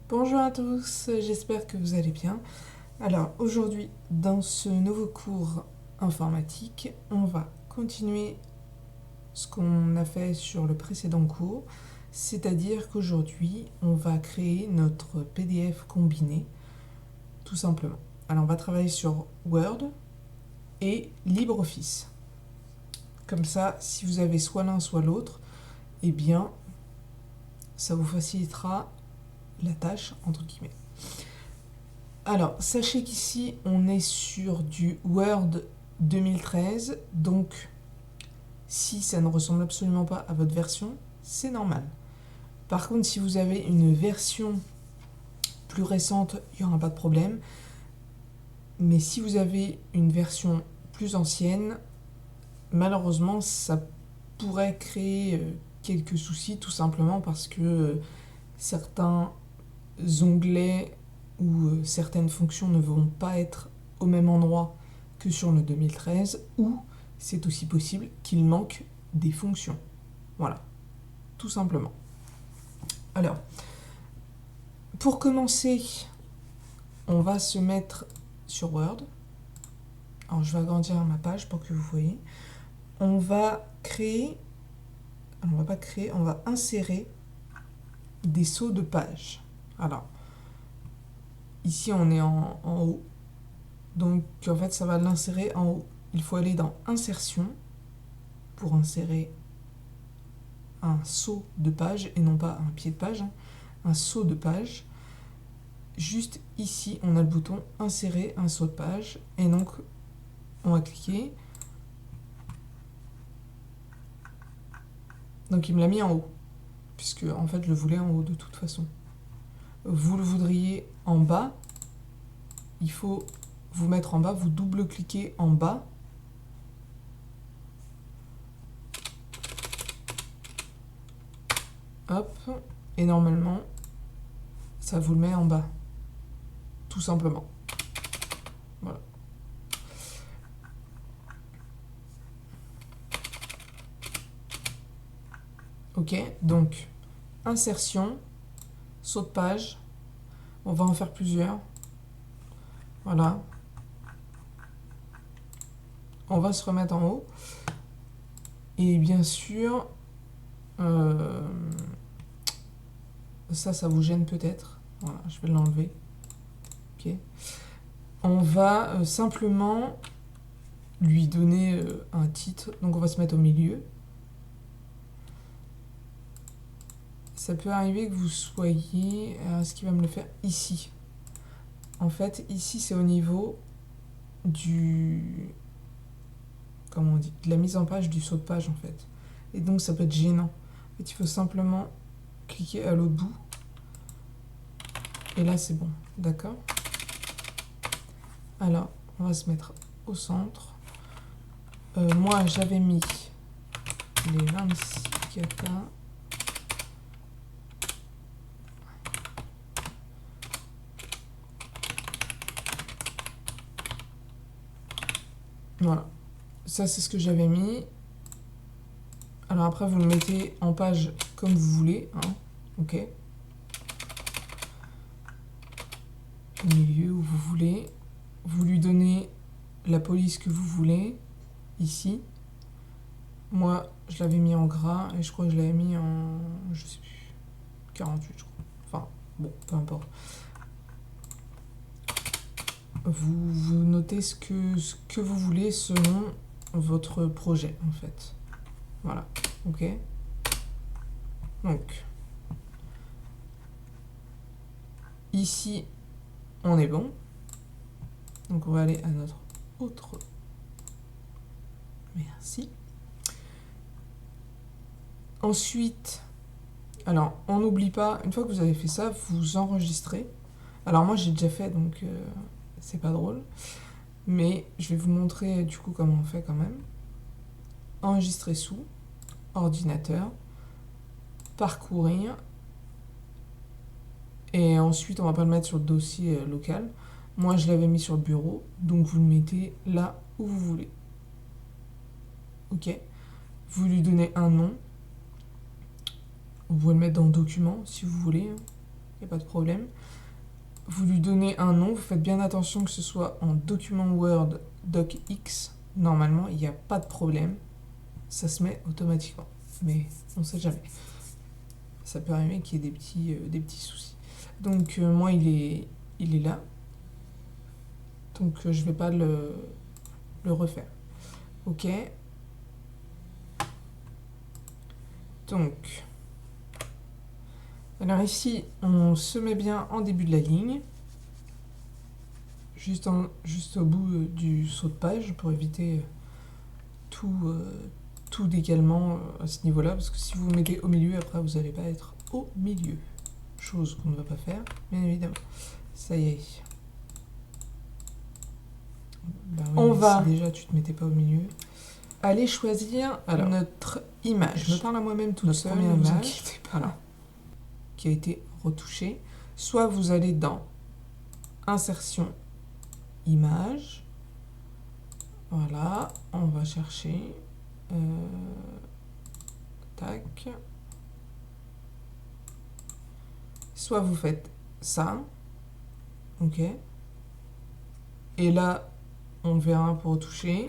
Bonjour à tous, j'espère que vous allez bien. Alors aujourd'hui, dans ce nouveau cours informatique, on va continuer ce qu'on a fait sur le précédent cours, c'est-à-dire qu'aujourd'hui, on va créer notre PDF combiné, tout simplement. Alors on va travailler sur Word et LibreOffice. Comme ça, si vous avez soit l'un soit l'autre, eh bien, ça vous facilitera la tâche, entre guillemets. Alors, sachez qu'ici, on est sur du Word 2013, donc si ça ne ressemble absolument pas à votre version, c'est normal. Par contre, si vous avez une version plus récente, il n'y aura pas de problème. Mais si vous avez une version plus ancienne, malheureusement, ça pourrait créer quelques soucis, tout simplement parce que certains onglets où certaines fonctions ne vont pas être au même endroit que sur le 2013, ou c'est aussi possible qu'il manque des fonctions. Voilà, tout simplement. Alors, pour commencer, on va se mettre sur Word. Alors, je vais agrandir ma page pour que vous voyez. On va créer, on va pas créer, on va insérer des sauts de page. Alors, ici, on est en haut. Donc, en fait, ça va l'insérer en haut. Il faut aller dans Insertion pour insérer un saut de page et non pas un pied de page, un saut de page. Juste ici, on a le bouton Insérer un saut de page et donc on va cliquer. Donc il me l'a mis en haut, puisque en fait je le voulais en haut de toute façon. Vous le voudriez en bas, il faut vous mettre en bas, vous double-cliquez en bas. Hop, et normalement, ça vous le met en bas. Tout simplement. Voilà. Ok, donc, insertion, saut de page. On va en faire plusieurs. Voilà. On va se remettre en haut. Et bien sûr, ça vous gêne peut-être. Voilà, je vais l'enlever. Ok. On va simplement lui donner un titre. Donc on va se mettre au milieu. Ça peut arriver que vous soyez... ce qui va me le faire ici. En fait, ici, c'est au niveau du... Comment on dit? De la mise en page, du saut de page, en fait. Et donc, ça peut être gênant. En fait, il faut simplement cliquer à l'autre bout. Et là, c'est bon. D'accord? Alors, on va se mettre au centre. Moi, j'avais mis les 26 kata. Voilà. Ça, c'est ce que j'avais mis. Alors après, vous le mettez en page comme vous voulez. Hein. Ok. Au milieu où vous voulez. Vous lui donnez la police que vous voulez. Ici. Moi, je l'avais mis en gras et je crois que je l'avais mis en... je sais plus. 48, je crois. Enfin, bon, peu importe. Vous notez ce que vous voulez selon votre projet, en fait. Voilà. Ok. Donc, ici, on est bon. Donc, on va aller à notre autre... Merci. Ensuite, alors, on n'oublie pas, une fois que vous avez fait ça, vous enregistrez. Alors, moi, j'ai déjà fait, donc c'est pas drôle. Mais je vais vous montrer, du coup, comment on fait quand même. Enregistrer sous, ordinateur, parcourir. Et ensuite, on va pas le mettre sur le dossier local. Moi, je l'avais mis sur le bureau, donc vous le mettez là où vous voulez. Ok. Vous lui donnez un nom. Vous pouvez le mettre dans document si vous voulez. il n'y a pas de problème. Vous lui donnez un nom, vous faites bien attention que ce soit en document Word, docx. Normalement, il n'y a pas de problème. Ça se met automatiquement. Mais on ne sait jamais. Ça peut arriver qu'il y ait des petits soucis. Donc, moi, il est là. Donc, je ne vais pas le refaire. OK. Donc, alors ici, on se met bien en début de la ligne. Juste au bout du saut de page pour éviter tout décalement à ce niveau-là. Parce que si vous vous mettez au milieu, après, vous n'allez pas être au milieu. Chose qu'on ne va pas faire, bien évidemment. Ça y est. Ben oui, on va. Si déjà tu te mettais pas au milieu. Allez choisir notre image. Je me parle à moi-même toute seule. Première image, voilà, qui a été retouchée. Soit vous allez dans Insertion, Image. Voilà, on va chercher. Tac. Soit vous faites ça. OK. Et là, on verra pour retoucher.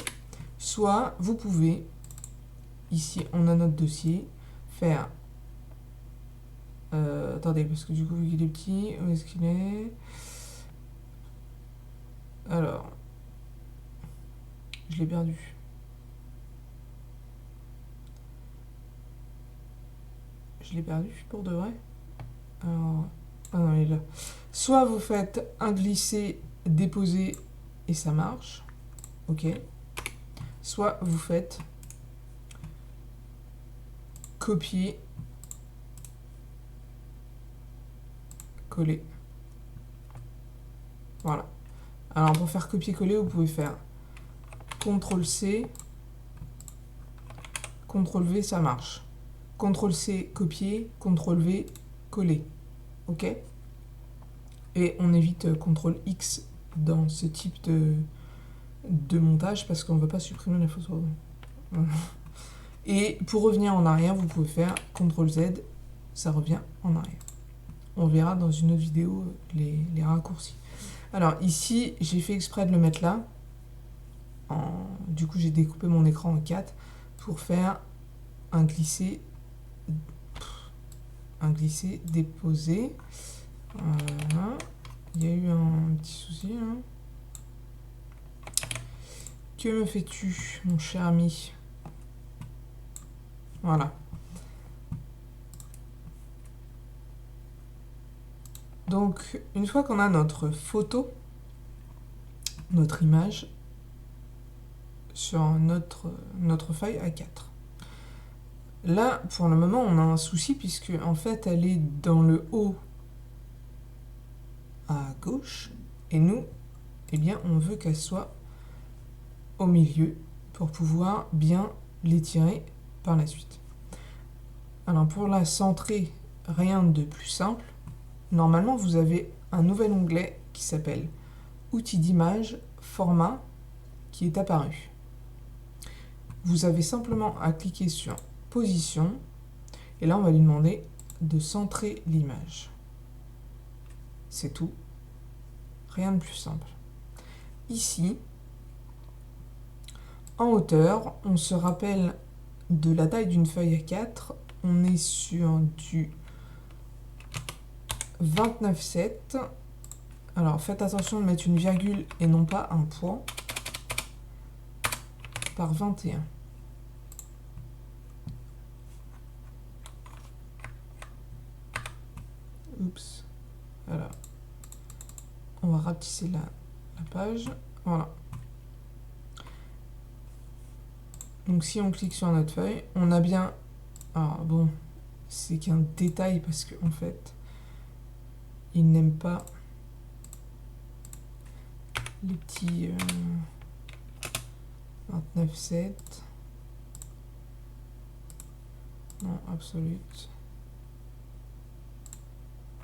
Soit vous pouvez, ici on a notre dossier, faire... attendez, parce que du coup, il est petit, où est-ce qu'il est? Alors, je l'ai perdu. Je l'ai perdu pour de vrai. Alors, ah non, il est là. Soit vous faites un glisser, déposer, et ça marche. OK. Soit vous faites copier, coller. Voilà. Alors pour faire copier-coller, vous pouvez faire CTRL-C, CTRL-V, ça marche. CTRL-C, copier, CTRL-V, coller. OK? Et on évite CTRL-X dans ce type de montage parce qu'on ne veut pas supprimer la photo. Et pour revenir en arrière, vous pouvez faire CTRL-Z, ça revient en arrière. On verra dans une autre vidéo les raccourcis. Alors ici, j'ai fait exprès de le mettre là. Du coup, j'ai découpé mon écran en 4 pour faire un glisser déposé. Voilà. Il y a eu un petit souci. Hein. Que me fais-tu, mon cher ami? Voilà. Donc, une fois qu'on a notre photo, notre image, sur notre feuille A4. Là, pour le moment, on a un souci puisque, en fait, elle est dans le haut à gauche. Et nous, eh bien, on veut qu'elle soit au milieu pour pouvoir bien l'étirer par la suite. Alors, pour la centrer, rien de plus simple. Normalement, vous avez un nouvel onglet qui s'appelle Outils d'image, format, qui est apparu. Vous avez simplement à cliquer sur Position, et là, on va lui demander de centrer l'image. C'est tout. Rien de plus simple. Ici, en hauteur, on se rappelle de la taille d'une feuille A4. On est sur du 29,7. Alors, faites attention de mettre une virgule et non pas un point. Par 21. Oups. Voilà. On va rapetisser la page. Voilà. Donc si on clique sur notre feuille, on a bien... Alors bon, c'est qu'un détail parce qu'en fait, il n'aime pas les petits 29,7. Non, absolute.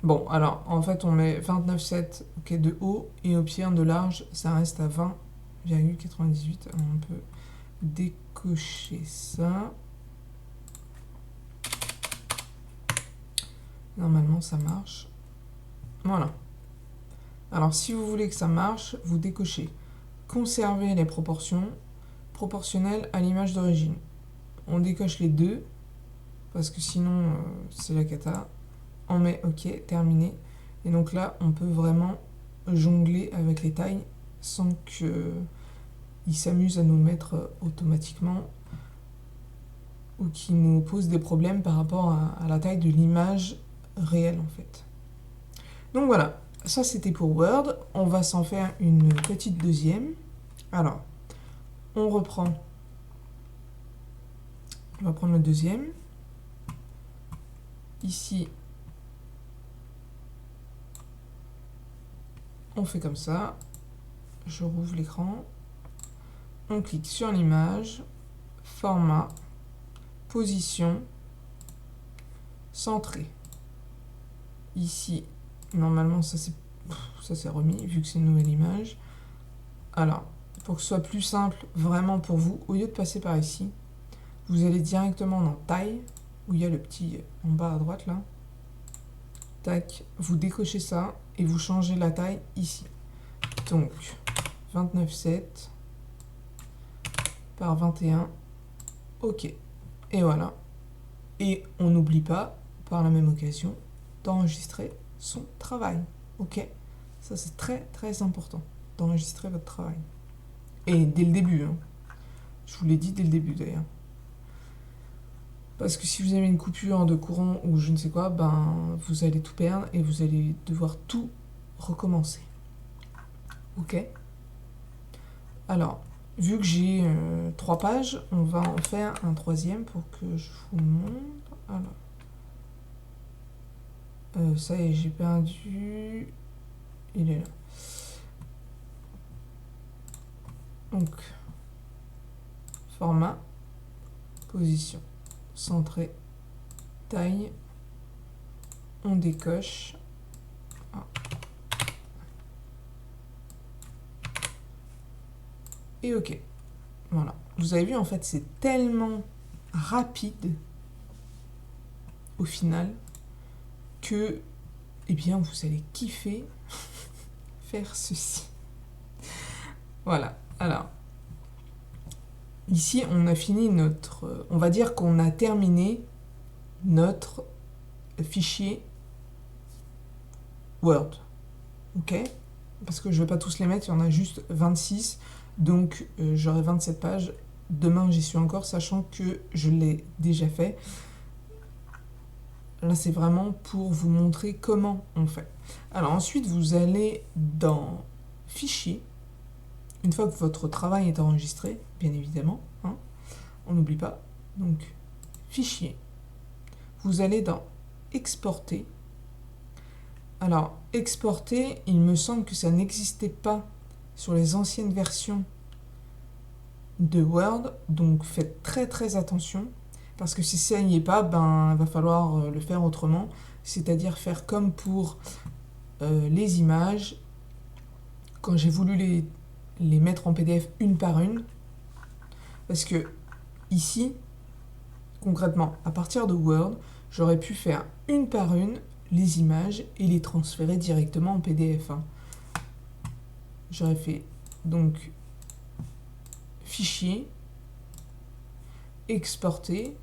Bon, alors, en fait, on met 29,7 okay, de haut, et au pied, de large, ça reste à 20,98. On peut décocher ça. Normalement, ça marche. Voilà. Alors, si vous voulez que ça marche, vous décochez conserver les proportions proportionnelles à l'image d'origine. On décoche les deux, parce que sinon, c'est la cata. On met OK, terminé. Et donc là, on peut vraiment jongler avec les tailles sans qu'il s'amuse à nous le mettre automatiquement ou qu'il nous pose des problèmes par rapport à la taille de l'image réelle en fait. Donc voilà, ça c'était pour Word. On va s'en faire une petite deuxième. Alors, on reprend. On va prendre le deuxième. Ici, on fait comme ça. Je rouvre l'écran. On clique sur l'image, format, position, centré. Ici, normalement, ça c'est remis, vu que c'est une nouvelle image. Alors, pour que ce soit plus simple, vraiment pour vous, au lieu de passer par ici, vous allez directement dans Taille, où il y a le petit en bas à droite, là. Tac, vous décochez ça, et vous changez la taille ici. Donc, 29,7 par 21. OK. Et voilà. Et on n'oublie pas, par la même occasion, d'enregistrer son travail. OK? Ça, c'est très, très important, d'enregistrer votre travail. Et dès le début, hein. Je vous l'ai dit dès le début, d'ailleurs. Parce que si vous avez une coupure de courant ou je ne sais quoi, ben, vous allez tout perdre et vous allez devoir tout recommencer. OK? Alors, vu que j'ai 3 pages, on va en faire un troisième pour que je vous montre. Alors, ça y est, j'ai perdu. Il est là. Donc, format, position, centré, taille, on décoche. Ah. Et OK. Voilà. Vous avez vu, en fait, c'est tellement rapide au final que, eh bien, vous allez kiffer faire ceci. Voilà. Alors, ici, on a fini notre... On va dire qu'on a terminé notre fichier Word. OK? Parce que je ne vais pas tous les mettre, il y en a juste 26. Donc, j'aurai 27 pages. Demain, j'y suis encore, sachant que je l'ai déjà fait. Là, c'est vraiment pour vous montrer comment on fait. Alors ensuite, vous allez dans Fichier. Une fois que votre travail est enregistré, bien évidemment, hein, on n'oublie pas. Donc, Fichier. Vous allez dans Exporter. Alors, exporter, il me semble que ça n'existait pas sur les anciennes versions de Word. Donc, faites très très attention. Parce que si ça n'y est pas, ben, il va falloir le faire autrement. C'est-à-dire faire comme pour les images. Quand j'ai voulu les mettre en PDF une par une. Parce que ici, concrètement, à partir de Word, j'aurais pu faire une par une les images et les transférer directement en PDF. Hein. J'aurais fait donc Fichier, Exporter,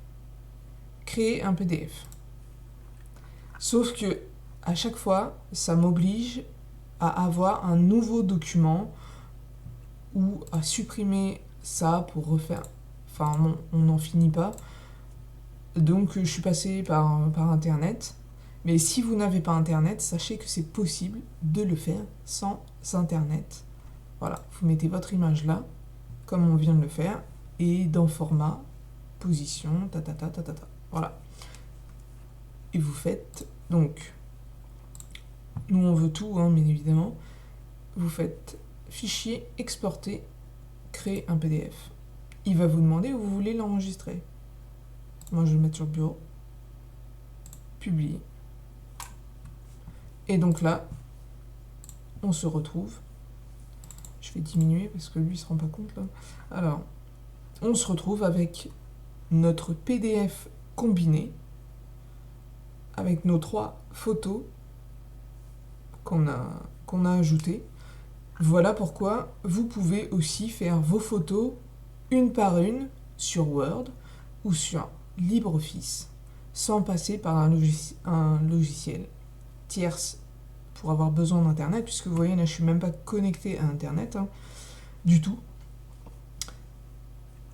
créer un PDF. Sauf que à chaque fois, ça m'oblige à avoir un nouveau document ou à supprimer ça pour refaire. Enfin, bon, on n'en finit pas. Donc, je suis passée par Internet. Mais si vous n'avez pas Internet, sachez que c'est possible de le faire sans Internet. Voilà, vous mettez votre image là, comme on vient de le faire, et dans format, position, voilà. Et vous faites, donc, nous on veut tout, hein, bien évidemment, vous faites Fichier, Exporter, Créer un PDF. Il va vous demander où vous voulez l'enregistrer. Moi je vais le mettre sur le bureau, Publier. Et donc là, on se retrouve. Je vais diminuer parce que lui, il ne se rend pas compte là. Alors, on se retrouve avec notre PDF combiné, avec nos 3 photos qu'on a ajoutées. Voilà pourquoi vous pouvez aussi faire vos photos une par une sur Word ou sur LibreOffice sans passer par un logiciel tierce pour avoir besoin d'Internet, puisque vous voyez là je suis même pas connecté à Internet du tout.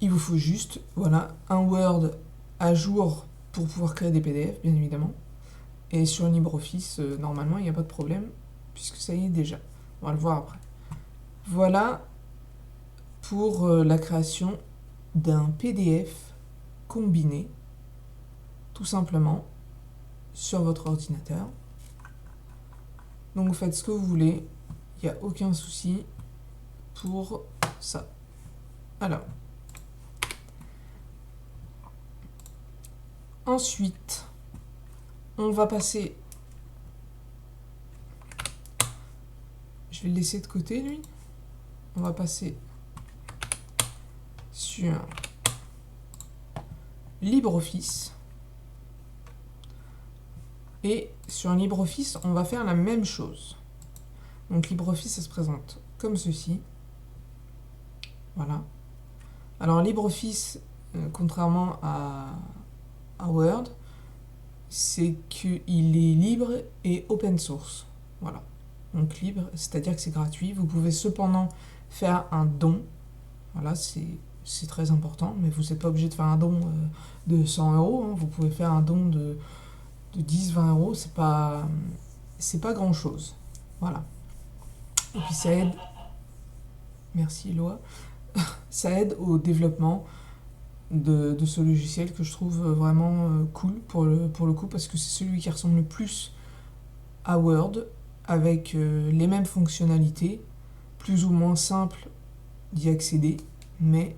Il vous faut juste voilà, un Word à jour pour pouvoir créer des PDF, bien évidemment. Et sur LibreOffice, normalement, il n'y a pas de problème, puisque ça y est déjà. On va le voir après. Voilà pour la création d'un PDF combiné, tout simplement, sur votre ordinateur. Donc vous faites ce que vous voulez, il n'y a aucun souci pour ça. Alors, ensuite, on va passer... Je vais le laisser de côté, lui. On va passer sur LibreOffice. Et sur LibreOffice, on va faire la même chose. Donc LibreOffice, ça se présente comme ceci. Voilà. Alors LibreOffice, contrairement à Word, c'est qu'il est libre et open source. Voilà. Donc libre, c'est-à-dire que c'est gratuit. Vous pouvez cependant faire un don. Voilà, c'est très important, mais vous n'êtes pas obligé de faire un don de 100 euros. Vous pouvez faire un don de 10-20 euros. C'est pas grand-chose. Voilà. Et puis ça aide... Merci Loa. Ça aide au développement de ce logiciel que je trouve vraiment cool pour le coup, parce que c'est celui qui ressemble le plus à Word, avec les mêmes fonctionnalités, plus ou moins simple d'y accéder, mais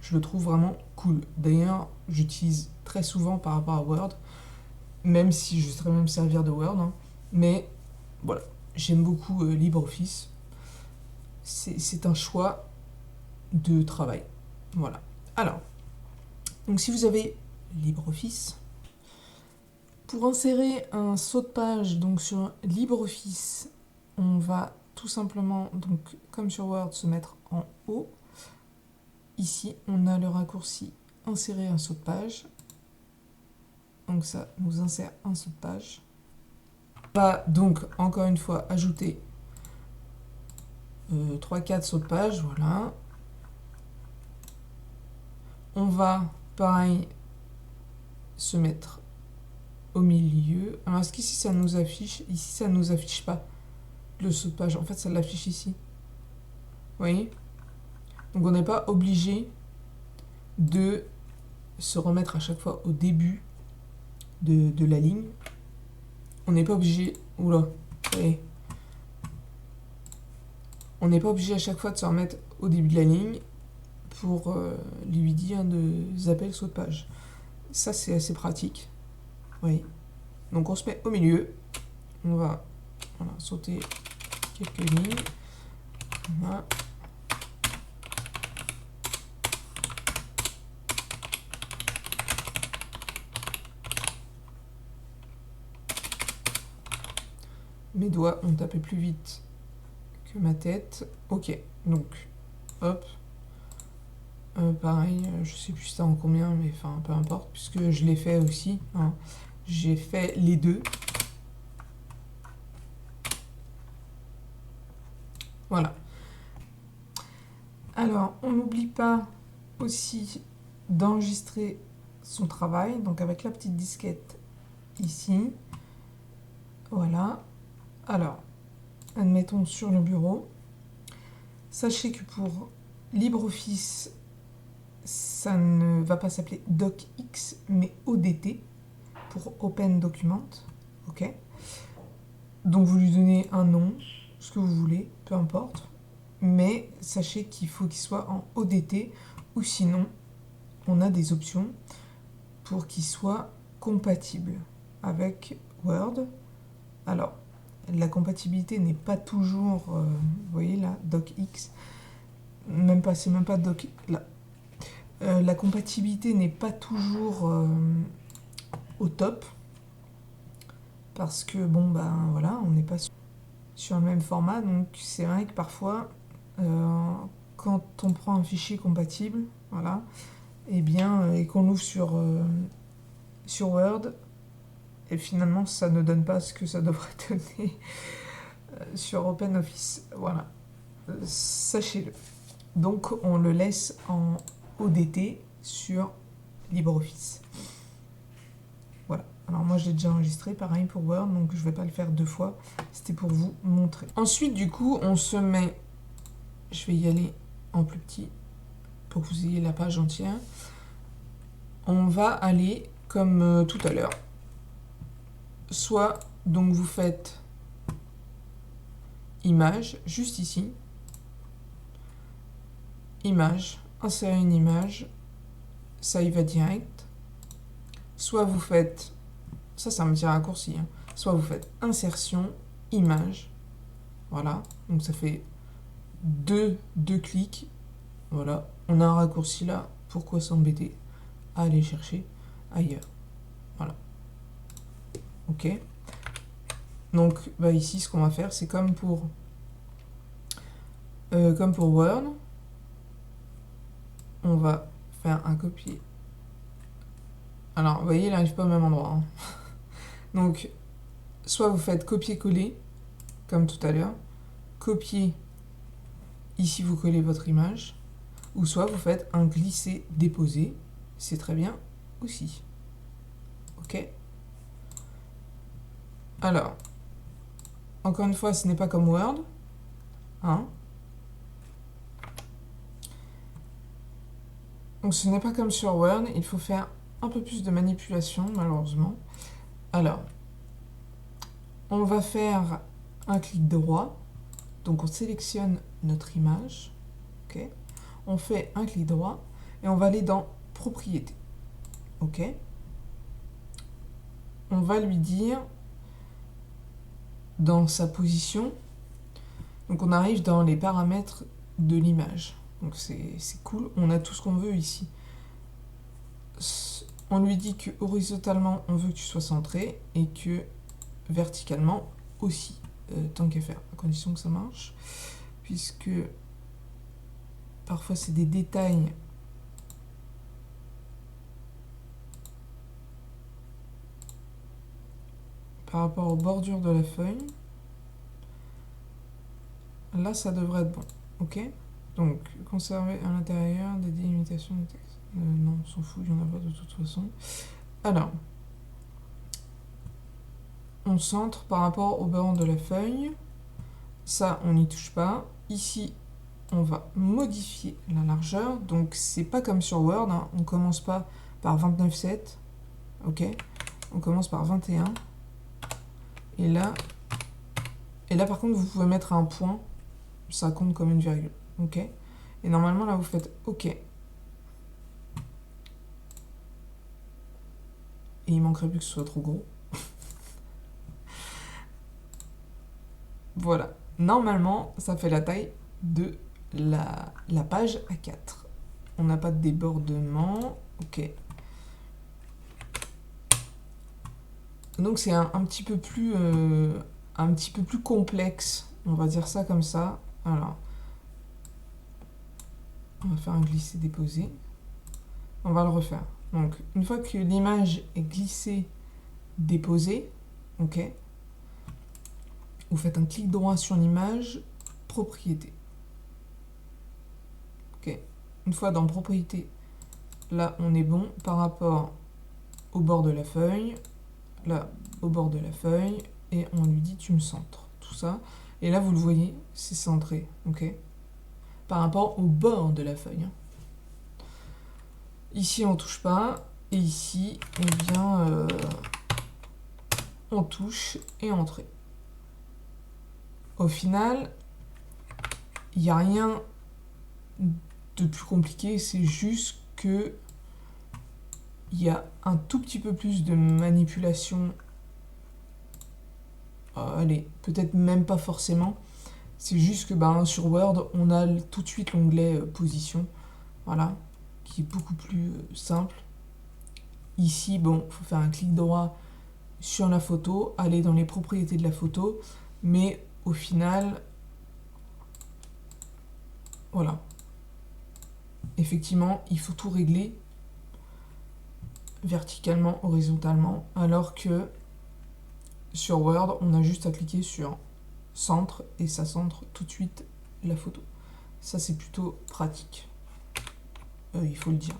je le trouve vraiment cool. D'ailleurs, j'utilise très souvent par rapport à Word, même si je saurais même servir de Word, mais voilà, j'aime beaucoup LibreOffice. C'est un choix de travail. Voilà. Alors, donc si vous avez LibreOffice, pour insérer un saut de page donc sur LibreOffice, on va tout simplement, donc comme sur Word, se mettre en haut. Ici, on a le raccourci insérer un saut de page. Donc ça nous insère un saut de page. On va donc encore une fois ajouter 3-4 sauts de page, voilà. On va, pareil, se mettre au milieu. Alors, est-ce qu'ici, ça nous affiche? Ici, ça ne nous affiche pas le saut de page. En fait, ça l'affiche ici. Vous voyez? Donc, on n'est pas obligé de se remettre à chaque fois au début de la ligne. On n'est pas obligé... Oula, vous voyez? On n'est pas obligé à chaque fois de se remettre au début de la ligne pour lui dire de zapper le saut de page. Ça, c'est assez pratique. Oui. Donc on se met au milieu. On va sauter quelques lignes. Voilà. Mes doigts ont tapé plus vite que ma tête. Ok, donc hop. Pareil, je sais plus ça en combien, mais enfin peu importe, puisque je l'ai fait aussi. J'ai fait les deux. Voilà. Alors, on n'oublie pas aussi d'enregistrer son travail, donc avec la petite disquette ici. Voilà. Alors, admettons sur le bureau. Sachez que pour LibreOffice, ça ne va pas s'appeler DocX, mais ODT, pour Open Document. Ok. Donc vous lui donnez un nom, ce que vous voulez, peu importe. Mais sachez qu'il faut qu'il soit en ODT, ou sinon, on a des options pour qu'il soit compatible avec Word. Alors, la compatibilité n'est pas toujours, vous voyez là, DocX, c'est même pas Doc, là. La compatibilité n'est pas toujours au top, parce que bon, ben voilà, on n'est pas sûr. sur le même format. Donc c'est vrai que parfois, quand on prend un fichier compatible, voilà, et bien, et qu'on l'ouvre sur Word, et finalement ça ne donne pas ce que ça devrait donner sur OpenOffice. Voilà, sachez-le. Donc on le laisse en ODT sur LibreOffice. Voilà. Alors moi je l'ai déjà enregistré, pareil pour Word, donc je ne vais pas le faire 2 fois. C'était pour vous montrer. Ensuite du coup on se met, je vais y aller en plus petit pour que vous ayez la page entière. On va aller comme tout à l'heure. Soit donc vous faites image, juste ici. Image, insérer une image, ça y va direct. Soit vous faites, ça c'est un petit raccourci, hein. Soit vous faites insertion, image, voilà, donc ça fait deux clics, voilà, on a un raccourci là, pourquoi s'embêter à aller chercher ailleurs, voilà, ok. Donc bah, ici ce qu'on va faire c'est comme pour Word, on va faire un copier. Alors vous voyez il n'arrive pas au même endroit, hein. Donc soit vous faites copier-coller comme tout à l'heure, copier, ici vous collez votre image, ou soit vous faites un glisser-déposer, c'est très bien aussi. Ok. Alors, encore une fois, ce n'est pas comme Word, hein. Donc ce n'est pas comme sur Word, il faut faire un peu plus de manipulation, malheureusement. Alors, on va faire un clic droit, donc on sélectionne notre image, ok. On fait un clic droit et on va aller dans Propriétés, ok. On va lui dire dans sa position, donc on arrive dans les paramètres de l'image, donc c'est cool, on a tout ce qu'on veut ici. On lui dit que horizontalement on veut que tu sois centré et que verticalement aussi, tant qu'à faire, à condition que ça marche, puisque parfois c'est des détails par rapport aux bordures de la feuille. Là ça devrait être bon, ok. Donc conserver à l'intérieur des délimitations de texte. Non, on s'en fout, il n'y en a pas de toute façon. Alors, on centre par rapport au bord de la feuille. Ça, on n'y touche pas. Ici, on va modifier la largeur. Donc, c'est pas comme sur Word, hein. On commence pas par 29,7. Ok. On commence par 21. Et là, par contre, vous pouvez mettre un point. Ça compte comme une virgule. Ok. Et normalement, là, vous faites OK. Et il manquerait plus que ce soit trop gros. Voilà. Normalement, ça fait la taille de la page A4. On n'a pas de débordement. Ok. Donc c'est un petit peu plus complexe. On va dire ça comme ça. Alors, on va faire un glisser-déposer. On va le refaire. Donc, une fois que l'image est glissée, déposée, ok, vous faites un clic droit sur l'image, propriété. Ok. Une fois dans propriété, là on est bon par rapport au bord de la feuille, là au bord de la feuille, et on lui dit tu me centres, tout ça. Et là vous le voyez, c'est centré, ok, par rapport au bord de la feuille. Ici on touche pas, et ici, eh bien, on touche et entrée. Au final, il n'y a rien de plus compliqué, c'est juste que il y a un tout petit peu plus de manipulation. Allez, peut-être même pas forcément. C'est juste que sur Word, on a tout de suite l'onglet position, voilà, qui est beaucoup plus simple. Ici, bon, il faut faire un clic droit sur la photo, aller dans les propriétés de la photo, mais au final, voilà. Effectivement, il faut tout régler verticalement, horizontalement, alors que sur Word, on a juste à cliquer sur centre et ça centre tout de suite la photo. Ça, c'est plutôt pratique. Il faut le dire.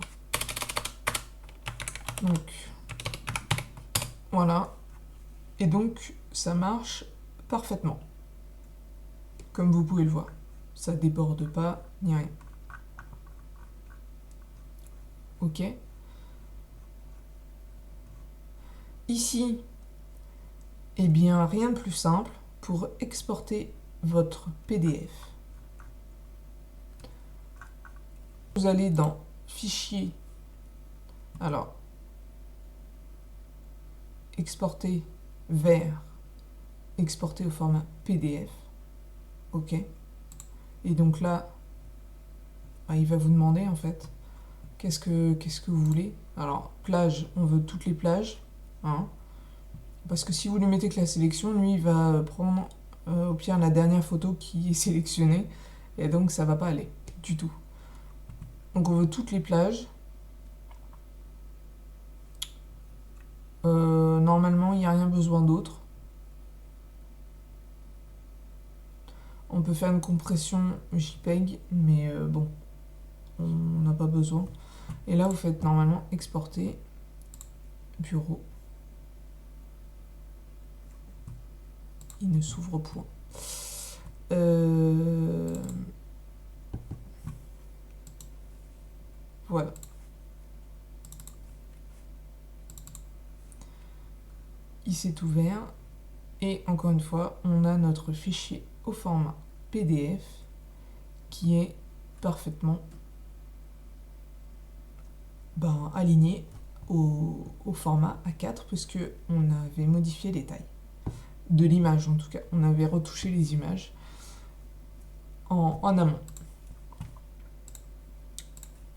Donc, voilà. Et donc, ça marche parfaitement. Comme vous pouvez le voir. Ça déborde pas, ni rien. Ok. Ici, eh bien, rien de plus simple pour exporter votre PDF. Vous allez dans Fichier. Alors, exporter vers exporter au format PDF. Ok. Et donc là, il va vous demander en fait qu'est-ce que vous voulez. Alors, plage, on veut toutes les plages. Hein, parce que si vous lui mettez que la sélection, lui, il va prendre au pire la dernière photo qui est sélectionnée. Et donc, ça va pas aller du tout. Donc, on veut toutes les plages. Normalement, il n'y a rien besoin d'autre. On peut faire une compression JPEG, mais bon, on n'a pas besoin. Et là, vous faites normalement exporter, bureau. Il ne s'ouvre point. Voilà. Il s'est ouvert. Et encore une fois, on a notre fichier au format PDF qui est parfaitement aligné au format A4 puisque on avait modifié les tailles de l'image, en tout cas. On avait retouché les images en amont.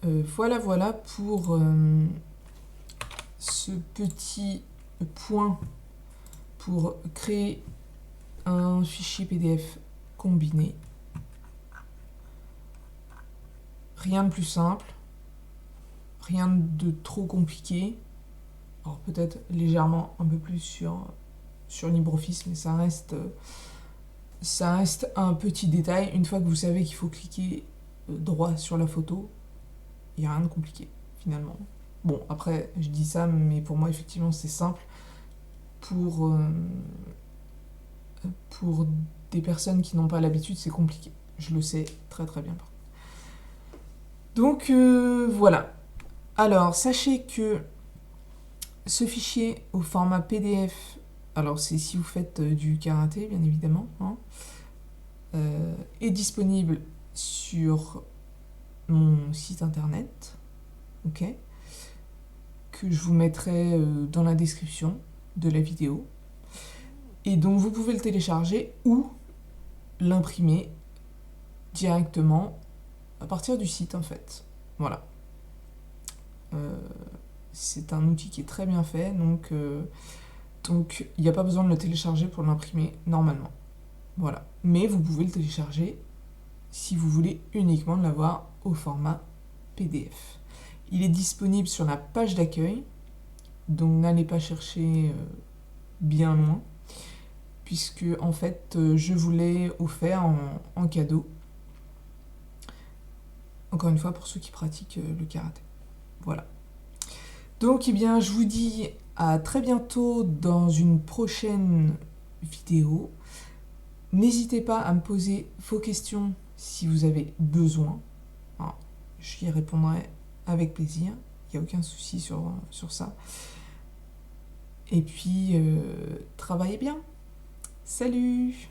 Voilà pour ce petit point pour créer un fichier PDF combiné. Rien de plus simple, rien de trop compliqué. Alors peut-être légèrement un peu plus sur LibreOffice, mais ça reste un petit détail. Une fois que vous savez qu'il faut cliquer droit sur la photo, il n'y a rien de compliqué finalement. Bon, après, je dis ça, mais pour moi, effectivement, c'est simple. Pour des personnes qui n'ont pas l'habitude, c'est compliqué. Je le sais très très bien. Donc, voilà. Alors, sachez que ce fichier au format PDF, alors c'est si vous faites du karaté, bien évidemment, hein, est disponible sur mon site internet, ok, que je vous mettrai dans la description de la vidéo. Et donc vous pouvez le télécharger ou l'imprimer directement à partir du site en fait. Voilà. C'est un outil qui est très bien fait, donc il n'y a pas besoin de le télécharger pour l'imprimer normalement. Voilà. Mais vous pouvez le télécharger si vous voulez uniquement l'avoir au format PDF. Il est disponible sur la page d'accueil, donc n'allez pas chercher bien loin, puisque en fait je vous l'ai offert en cadeau. Encore une fois pour ceux qui pratiquent le karaté. Voilà. Donc eh bien je vous dis à très bientôt dans une prochaine vidéo. N'hésitez pas à me poser vos questions si vous avez besoin. Alors, j'y répondrai avec plaisir. Il n'y a aucun souci sur ça. Et puis, travaillez bien. Salut!